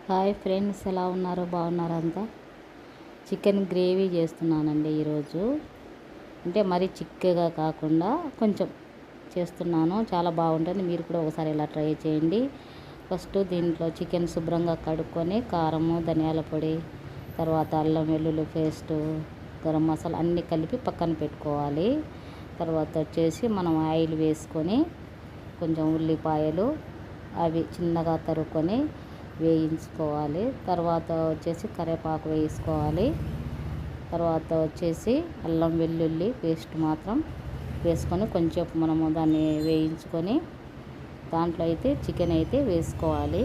Hi friends, ఎలా ఉన్నారు? బాగున్నారా? అంతా చికెన్ గ్రేవీ చేస్తున్నానండి ఈరోజు. అంటే మరీ చిక్కగా కాకుండా కొంచెం చేస్తున్నాను. చాలా బాగుంటుంది. మీరు కూడా ఒకసారి ఇలా ట్రై చేయండి. ఫస్ట్ దీంట్లో చికెన్ శుభ్రంగా కడుక్కొని కారము, ధనియాల పొడి, తర్వాత అల్లం వెల్లుల్లి పేస్టు, గరం మసాలా అన్నీ కలిపి పక్కన పెట్టుకోవాలి. తర్వాత వచ్చేసి మనం ఆయిల్ వేసుకొని కొంచెం ఉల్లిపాయలు అవి చిన్నగా తరుక్కొని వేయించుకోవాలి. తర్వాత వచ్చేసి కరివేపాకు వేసుకోవాలి. తర్వాత వచ్చేసి అల్లం వెల్లుల్లి పేస్ట్ మాత్రం వేసుకొని కొంచెం మనము దాన్ని వేయించుకొని దాంట్లో అయితే చికెన్ అయితే వేసుకోవాలి.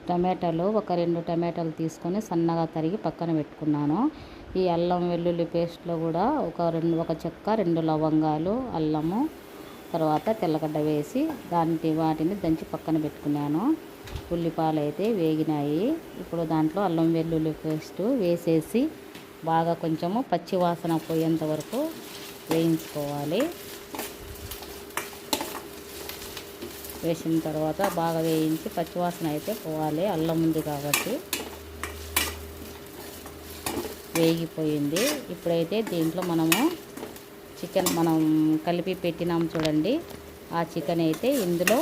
టమాటాలు ఒక 2 టమాటాలు తీసుకొని సన్నగా తరిగి పక్కన పెట్టుకున్నాను. ఈ అల్లం వెల్లుల్లి పేస్ట్లో కూడా ఒక చెక్క, 2 లవంగాలు, అల్లము, తర్వాత తెల్లగడ్డ వేసి వాటిని దంచి పక్కన పెట్టుకున్నాను. ఉల్లిపాయలు అయితే వేగినాయి. ఇప్పుడు దాంట్లో అల్లం వెల్లుల్లి పేస్ట్ వేసేసి బాగా కొంచెము పచ్చి వాసన పోయేంత వరకు వేయించుకోవాలి. వేసిన తర్వాత బాగా వేయించి పచ్చివాసన అయితే పోవాలి. అల్లం ఉంది కాబట్టి వేగిపోయింది. ఇప్పుడైతే దీంట్లో మనము చికెన్ మనం కలిపి పెట్టినాం చూడండి, ఆ చికెన్ అయితే ఇందులో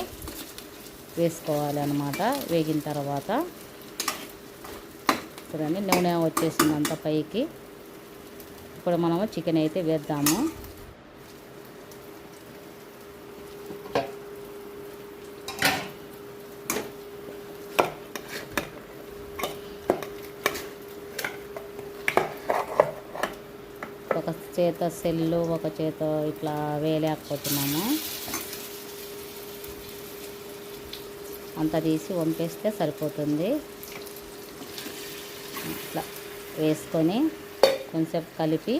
వేసుకోవాలి అన్నమాట. వేగిన తర్వాత చూడండి నూనె వచ్చేసిందంత పైకి. ఇప్పుడు మనము చికెన్ అయితే వేద్దాము. ఒక చేత సెల్లు, ఒక చేత ఇట్లా వేయలేకపోతున్నాము. అంతా తీసి వంపేస్తే సరిపోతుంది. ఇట్లా వేసుకొని కొంచెం కలిపి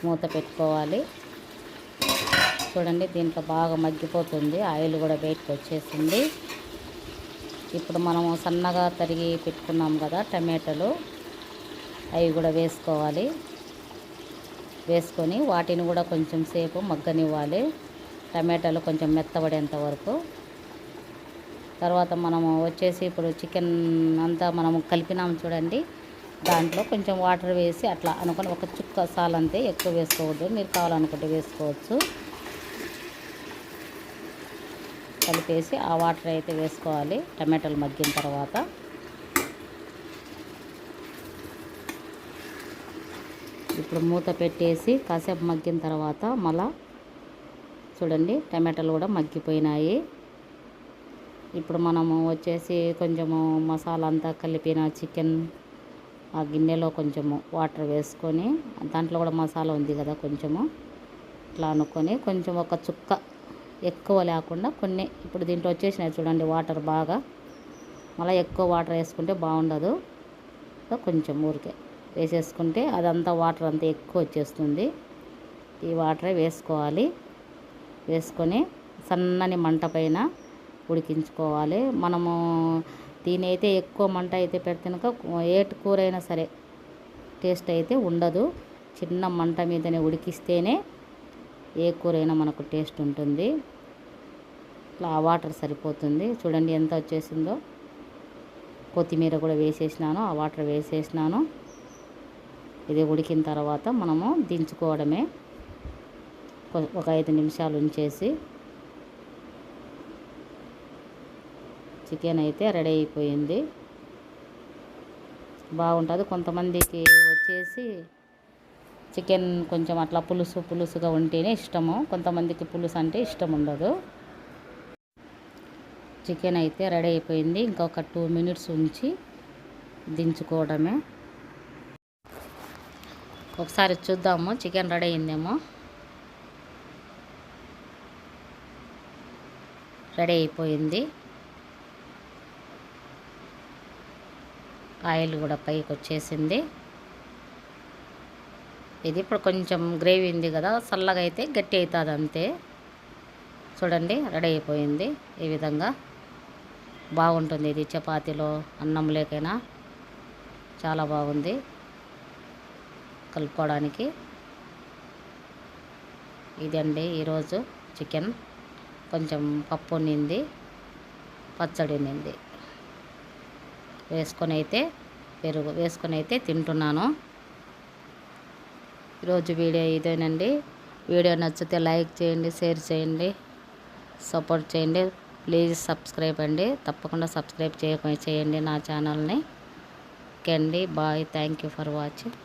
మూత పెట్టుకోవాలి. చూడండి దీంట్లో బాగా మగ్గిపోతుంది. ఆయిల్ కూడా బయటకు వచ్చేసింది. ఇప్పుడు మనము సన్నగా తరిగి పెట్టుకున్నాం కదా టమాటాలు, అవి కూడా వేసుకోవాలి. వేసుకొని వాటిని కూడా కొంచెం సేపు మగ్గనివ్వాలి. టమాటాలు కొంచెం మెత్తబడేంత వరకు. తర్వాత మనము వచ్చేసి ఇప్పుడు చికెన్ అంతా మనము కలిపినాం చూడండి, దాంట్లో కొంచెం వాటర్ వేసి అట్లా అనుకొని ఒక చుక్క సాలంతే, ఎక్కువ వేసుకోవద్దు. మీరు కావాలనుకుంటే వేసుకోవచ్చు. కలిపేసి ఆ వాటర్ అయితే వేసుకోవాలి టమాటాలు మగ్గిన తర్వాత. ఇప్పుడు మూత పెట్టేసి కాసేపు మగ్గిన తర్వాత మళ్ళా చూడండి టమాటాలు కూడా మగ్గిపోయినాయి. ఇప్పుడు మనము వచ్చేసి కొంచెము మసాలా అంతా కలిపిన చికెన్ ఆ గిన్నెలో కొంచెము వాటర్ వేసుకొని, దాంట్లో కూడా మసాలా ఉంది కదా కొంచెము, ఇట్లా అనుకొని కొంచెం ఒక చుక్క, ఎక్కువ లేకుండా కొన్ని. ఇప్పుడు దీంట్లో వచ్చేసినాయి చూడండి వాటర్ బాగా. మళ్ళీ ఎక్కువ వాటర్ వేసుకుంటే బాగుండదు. కొంచెం ఊరికే వేసేసుకుంటే అదంతా వాటర్ అంతా ఎక్కువ వచ్చేస్తుంది. ఈ వాటరే వేసుకోవాలి. వేసుకొని సన్నని మంట పైన ఉడికించుకోవాలి. మనము దీని అయితే ఎక్కువ మంట అయితే పెడితేనక ఏటి కూర అయినా సరే టేస్ట్ అయితే ఉండదు. చిన్న మంట మీదనే ఉడికిస్తేనే ఏ కూర అయినా మనకు టేస్ట్ ఉంటుంది. ఇట్లా ఆ వాటర్ సరిపోతుంది. చూడండి ఎంత వచ్చేసిందో. కొత్తిమీర కూడా వేసేసినాను, ఆ వాటర్ వేసేసినాను. ఇది ఉడికిన తర్వాత మనము దించుకోవడమే. ఒక 5 నిమిషాలు ఉంచేసి చికెన్ అయితే రెడీ అయిపోయింది. బాగుంటుంది. కొంతమందికి వచ్చేసి చికెన్ కొంచెం అట్లా పులుసుగా ఉంటేనే ఇష్టము. కొంతమందికి పులుసు అంటే ఇష్టం ఉండదు. చికెన్ అయితే రెడీ అయిపోయింది. ఇంకొక 2 మినిట్స్ ఉంచి దించుకోవడమే. ఒకసారి చూద్దాము చికెన్ రెడీ అయిందేమో. రెడీ అయిపోయింది. ఆయిల్ కూడా పైకి వచ్చేసింది. ఇది ఇప్పుడు కొంచెం గ్రేవీ ఉంది కదా, చల్లగా అయితే గట్టి అవుతుంది అంతే. చూడండి రెడీ అయిపోయింది. ఈ విధంగా బాగుంటుంది. ఇది చపాతీలో, అన్నం లేకైనా చాలా బాగుంది కలుపుకోవడానికి. ఇదండి ఈరోజు చికెన్. కొంచెం పప్పు నింది, పచ్చడి నింది. వేసుకొని అయితే పెరుగు వేసుకొని అయితే తింటున్నాను. ఈరోజు వీడియో ఇదేనండి. వీడియో నచ్చితే లైక్ చేయండి, షేర్ చేయండి, సపోర్ట్ చేయండి. ప్లీజ్ సబ్స్క్రైబ్ అండి. తప్పకుండా సబ్స్క్రైబ్ చేయండి నా ఛానల్ని. ఓకే అండి, bye. Thank you for watching.